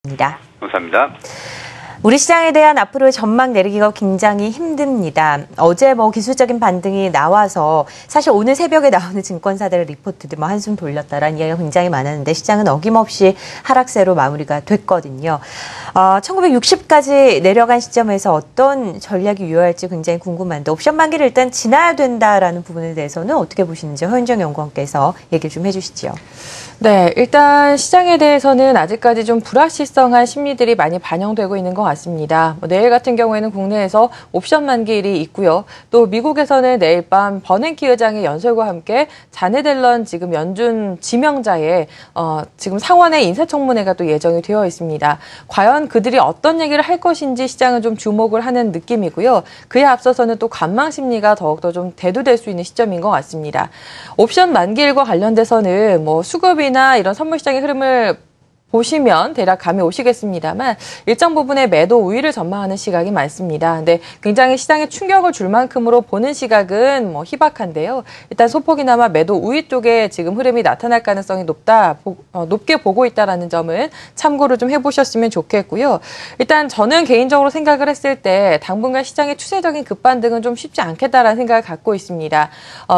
감사합니다. 우리 시장에 대한 앞으로의 전망 내리기가 굉장히 힘듭니다. 어제 기술적인 반등이 나와서 사실 오늘 새벽에 나오는 증권사들의 리포트들 한숨 돌렸다라는 이야기가 굉장히 많았는데 시장은 어김없이 하락세로 마무리가 됐거든요. 1960까지 내려간 시점에서 어떤 전략이 유효할지 굉장히 궁금한데 옵션 만기를 일단 지나야 된다라는 부분에 대해서는 어떻게 보시는지 허윤정 연구원께서 얘기 좀 해주시죠. 네, 일단 시장에 대해서는 아직까지 좀 불확실성한 심리들이 많이 반영되고 있는 것 같습니다. 내일 같은 경우에는 국내에서 옵션 만기일이 있고요. 또 미국에서는 내일 밤 버냉키 의장의 연설과 함께 자넷 옐런 지금 연준 지명자의 지금 상원의 인사청문회가 또 예정이 되어 있습니다. 과연 그들이 어떤 얘기를 할 것인지 시장은 좀 주목을 하는 느낌이고요. 그에 앞서서는 또 관망 심리가 더욱더 좀 대두될 수 있는 시점인 것 같습니다. 옵션 만기일과 관련돼서는 수급이나 이런 선물 시장의 흐름을 보시면 대략 감이 오시겠습니다만 일정 부분의 매도 우위를 전망하는 시각이 많습니다. 근데 굉장히 시장에 충격을 줄 만큼으로 보는 시각은 희박한데요. 일단 소폭이나마 매도 우위 쪽에 지금 흐름이 나타날 가능성이 높게 보고 있다는 점은 참고를 좀 해보셨으면 좋겠고요. 일단 저는 개인적으로 생각을 했을 때 당분간 시장의 추세적인 급반등은 좀 쉽지 않겠다라는 생각을 갖고 있습니다.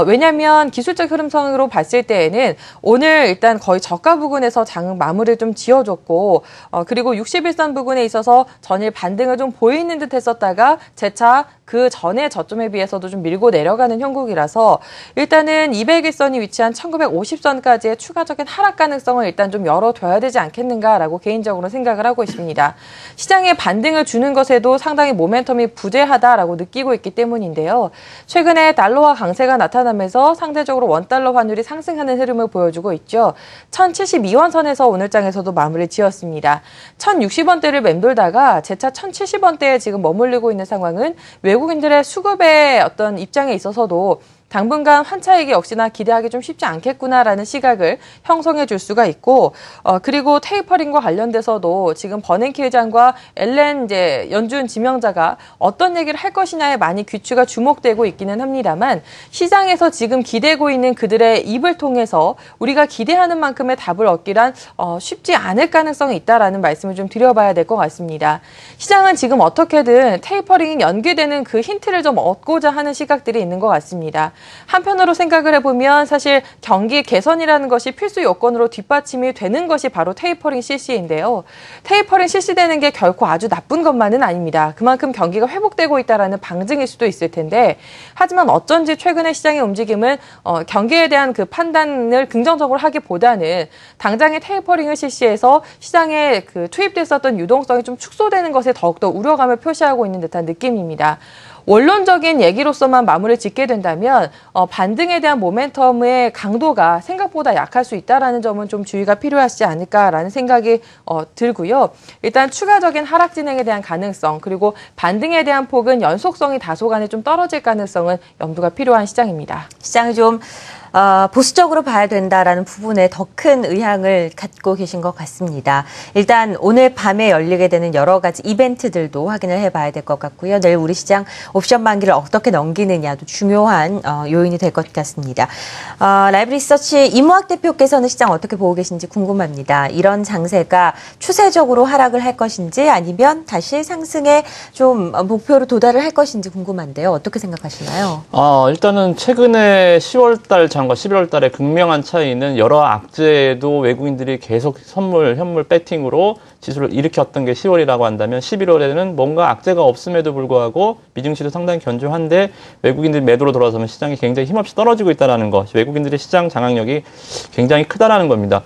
왜냐하면 기술적 흐름상으로 봤을 때에는 오늘 일단 거의 저가 부근에서 장 마무리를 좀 지어줬고 그리고 61선 부근에 있어서 전일 반등을 좀 보이는 듯 했었다가 재차 그 전에 저점에 비해서도 좀 밀고 내려가는 형국이라서 일단은 200일선이 위치한 1950선까지의 추가적인 하락 가능성을 일단 좀 열어둬야 되지 않겠는가라고 개인적으로 생각을 하고 있습니다. 시장에 반등을 주는 것에도 상당히 모멘텀이 부재하다라고 느끼고 있기 때문인데요. 최근에 달러화 강세가 나타나면서 상대적으로 원달러 환율이 상승하는 흐름을 보여주고 있죠. 1072원 선에서 오늘 장에서도 마무리 지었습니다. 1060원대를 맴돌다가 재차 1070원대에 지금 머물르고 있는 상황은 외국인들의 수급의 어떤 입장에 있어서도 당분간 환차익이 역시나 기대하기 좀 쉽지 않겠구나라는 시각을 형성해 줄 수가 있고 그리고 테이퍼링과 관련돼서도 지금 버냉키 의장과 옐런 연준 지명자가 어떤 얘기를 할 것이냐에 많이 귀추가 주목되고 있기는 합니다만 시장에서 지금 기대고 있는 그들의 입을 통해서 우리가 기대하는 만큼의 답을 얻기란 쉽지 않을 가능성이 있다라는 말씀을 좀 드려봐야 될 것 같습니다. 시장은 지금 어떻게든 테이퍼링이 연기되는 그 힌트를 좀 얻고자 하는 시각들이 있는 것 같습니다. 한편으로 생각을 해보면 사실 경기 개선이라는 것이 필수 요건으로 뒷받침이 되는 것이 바로 테이퍼링 실시인데요. 테이퍼링 실시되는 게 결코 아주 나쁜 것만은 아닙니다. 그만큼 경기가 회복되고 있다는 방증일 수도 있을 텐데 하지만 어쩐지 최근의 시장의 움직임은 경기에 대한 그 판단을 긍정적으로 하기보다는 당장의 테이퍼링을 실시해서 시장에 그 투입됐었던 유동성이 좀 축소되는 것에 더욱더 우려감을 표시하고 있는 듯한 느낌입니다. 원론적인 얘기로서만 마무리를 짓게 된다면 반등에 대한 모멘텀의 강도가 생각보다 약할 수 있다는 점은 좀 주의가 필요하지 않을까라는 생각이 들고요. 일단 추가적인 하락 진행에 대한 가능성 그리고 반등에 대한 폭은 연속성이 다소간에 좀 떨어질 가능성은 염두가 필요한 시장입니다. 시장이 좀 보수적으로 봐야 된다라는 부분에 더 큰 의향을 갖고 계신 것 같습니다. 일단 오늘 밤에 열리게 되는 여러 가지 이벤트들도 확인을 해봐야 될 것 같고요. 내일 우리 시장 옵션 만기를 어떻게 넘기느냐도 중요한 요인이 될 것 같습니다. 라이브 리서치 이무학 대표께서는 시장 어떻게 보고 계신지 궁금합니다. 이런 장세가 추세적으로 하락을 할 것인지 아니면 다시 상승에 좀 목표로 도달을 할 것인지 궁금한데요. 어떻게 생각하시나요? 일단은 최근에 10월 달 장과 11월 달에 극명한 차이는 여러 악재에도 외국인들이 계속 선물, 현물 배팅으로 지수를 일으켰던 게 10월이라고 한다면 11월에는 뭔가 악재가 없음에도 불구하고 미증시도 상당히 견조한데 외국인들이 매도로 돌아서면 시장이 굉장히 힘없이 떨어지고 있다는 것, 외국인들의 시장 장악력이 굉장히 크다라는 겁니다.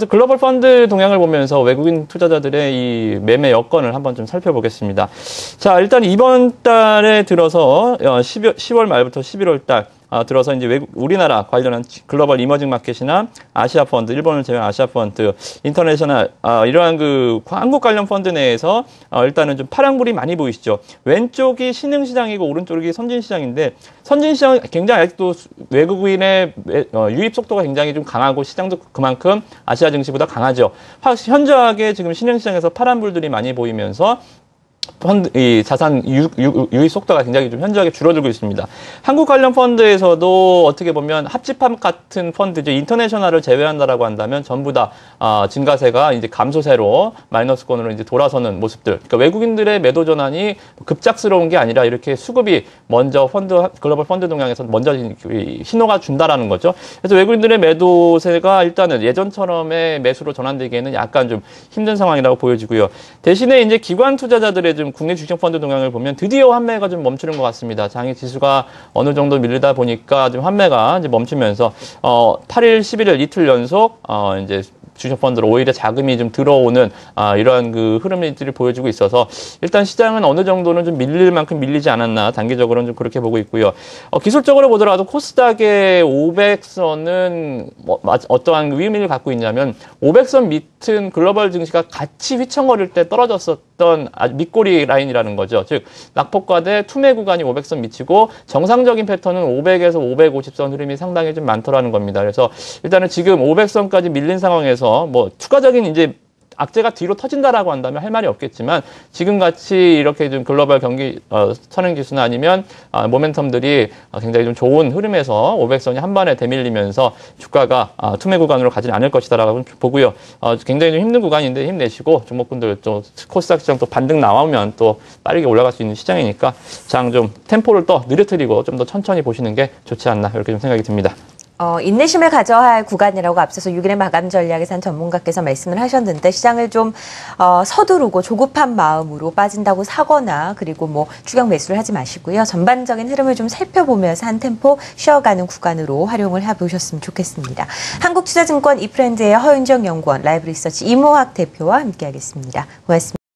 글로벌 펀드 동향을 보면서 외국인 투자자들의 이 매매 여건을 한번 좀 살펴보겠습니다. 자, 일단 이번 달에 들어서 10월 말부터 11월 달 들어서 이제 우리나라 관련한 글로벌 이머징 마켓이나 아시아 펀드, 일본을 제외한 아시아 펀드, 인터내셔널 이러한 그 한국 관련 펀드 내에서 일단은 좀 파란불이 많이 보이시죠. 왼쪽이 신흥시장이고 오른쪽이 선진시장인데 선진시장은 굉장히 아직도 외국인의 유입 속도가 굉장히 좀 강하고 시장도 그만큼 아시아 증시보다 강하죠. 현저하게 지금 신흥시장에서 파란불들이 많이 보이면서 이 자산 유입 속도가 굉장히 좀 현저하게 줄어들고 있습니다. 한국 관련 펀드에서도 어떻게 보면 합집합 같은 펀드죠. 인터내셔널을 제외한다라고 한다면 전부 다 증가세가 이제 감소세로 마이너스권으로 이제 돌아서는 모습들. 그러니까 외국인들의 매도 전환이 급작스러운 게 아니라 이렇게 수급이 먼저 글로벌 펀드 동향에서 먼저 신호가 준다라는 거죠. 그래서 외국인들의 매도세가 일단은 예전처럼의 매수로 전환되기에는 약간 좀 힘든 상황이라고 보여지고요. 대신에 이제 기관 투자자들의 좀 국내 주식펀드 동향을 보면 드디어 환매가 좀 멈추는 것 같습니다. 장외 지수가 어느 정도 밀리다 보니까 좀 환매가 이제 멈추면서 8일, 11일 이틀 연속 이제 주식펀드로 오히려 자금이 좀 들어오는 이러한 그 흐름들이 보여지고 있어서 일단 시장은 어느 정도는 좀 밀릴 만큼 밀리지 않았나 단기적으로는 좀 그렇게 보고 있고요. 기술적으로 보더라도 코스닥의 500선은 어떠한 의미를 갖고 있냐면 500선 밑은 글로벌 증시가 같이 휘청거릴 때 떨어졌었던 밑꼬리 라인이라는 거죠. 즉 낙폭과대 투매 구간이 500선 밑이고 정상적인 패턴은 500에서 550선 흐름이 상당히 좀 많더라는 겁니다. 그래서 일단은 지금 500선까지 밀린 상황에서 뭐 추가적인 이제 악재가 뒤로 터진다라고 한다면 할 말이 없겠지만 지금같이 이렇게 좀 글로벌 경기 선행지수나 아니면 모멘텀들이 굉장히 좀 좋은 흐름에서 500선이 한 번에 대밀리면서 주가가 투매 구간으로 가지는 않을 것이다라고 보고요. 굉장히 좀 힘든 구간인데 힘내시고 종목분들 또 코스닥 시장 또 반등 나오면 또 빠르게 올라갈 수 있는 시장이니까 장 좀 템포를 더 느려뜨리고 좀 더 천천히 보시는 게 좋지 않나 이렇게 좀 생각이 듭니다. 인내심을 가져야 할 구간이라고 앞서서 6일의 마감 전략에서 한 전문가께서 말씀을 하셨는데 시장을 좀 서두르고 조급한 마음으로 빠진다고 사거나 그리고 뭐 추격 매수를 하지 마시고요. 전반적인 흐름을 좀 살펴보면서 한 템포 쉬어가는 구간으로 활용을 해보셨으면 좋겠습니다. 한국투자증권 이프렌드의 허윤정 연구원, 라이브 리서치 이모학 대표와 함께하겠습니다. 고맙습니다.